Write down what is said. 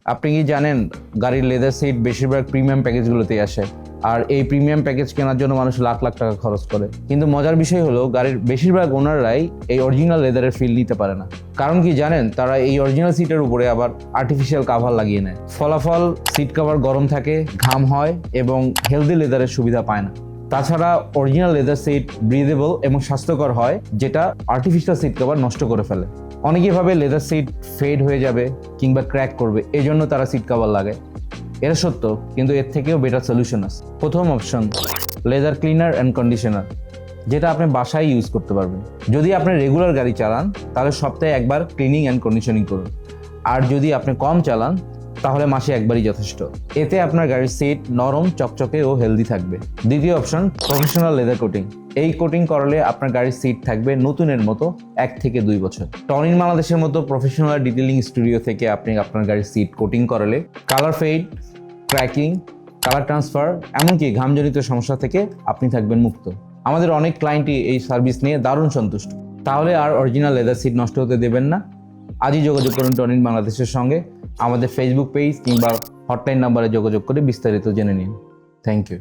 আপনি কি জানেন গাড়ির লেদার সিট বেশিরভাগ প্রিমিয়াম প্যাকেজগুলোতেই আসে, আর এই প্রিমিয়াম প্যাকেজ কেনার জন্য মানুষ লাখ লাখ টাকা খরচ করে। কিন্তু মজার বিষয় হলো গাড়ির বেশিরভাগ ওনাররাই এই অরিজিনাল লেদারের ফিল নিতে পারে না। কারণ কি জানেন, তারা এই অরিজিনাল সিটের উপরে আবার আর্টিফিশিয়াল কাভার লাগিয়ে নেয়। ফলাফল সিট কাভার গরম থাকে, ঘাম হয় এবং হেলদি লেদারের সুবিধা পায় না। তাছাড়া অরিজিনাল লেদার সিট ব্রিদেবল এবং স্বাস্থ্যকর হয়, যেটা আর্টিফিশিয়াল সিট কভার নষ্ট করে ফেলে। অনেকেই ভাবে লেদার সিট ফেড হয়ে যাবে কিংবা ক্র্যাক করবে, এই জন্য তারা সিট কভার লাগায়। এটা সত্য, কিন্তু এর থেকেও বেটার সলিউশন আছে। প্রথম option, leather cleaner and conditioner, যেটা আপনি বাসায় ইউজ করতে পারবেন। যদি আপনি রেগুলার গাড়ি চালান তাহলে সপ্তাহে একবার ক্লিনিং অ্যান্ড কন্ডিশনিং করুন, আর যদি আপনি কম চালান তাহলে মাসে একবারই যথেষ্ট। এতে আপনার গাড়ির সিট নরম, চকচকে ও হেলদি থাকবে। দ্বিতীয় অপশন, প্রফেশনাল লেদার কোটিং। এই কোটিং করালে আপনার গাড়ির সিট থাকবে নতুনের মতো 1 থেকে 2 বছর। টনিন বাংলাদেশের মতো প্রফেশনাল ডিটেইলিং স্টুডিও থেকে আপনি আপনার গাড়ির সিট কোটিং করালে colour fade, cracking, colour transfer, এমনকি ঘামজনিত সমস্যা থেকে আপনি থাকবেন মুক্ত। আমাদের অনেক ক্লায়েন্টই এই সার্ভিস নিয়ে দারুণ সন্তুষ্ট। তাহলে আর অরিজিনাল লেদার সিট নষ্ট হতে দেবেন না। আজই যোগাযোগ করুন টনিন বাংলাদেশের সঙ্গে। আমাদের ফেসবুক পেজ কিংবা হটলাইন নাম্বারে যোগাযোগ করে বিস্তারিত জেনে নিন। Thank you.